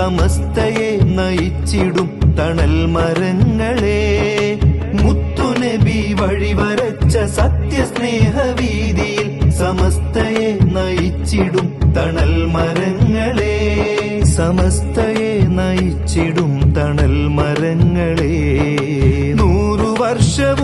സമസ്തയെ നയിച്ചിടും തണൽ മരങ്ങളെ. മുത്തുനബി വഴിവരച്ച സത്യസ്നേഹവീതിയിൽ സമസ്തയെ നയിച്ചിടും തണൽ മരങ്ങളെ. സമസ്തയെ നയിച്ചിടും തണൽ മരങ്ങളെ. 100 വർഷവും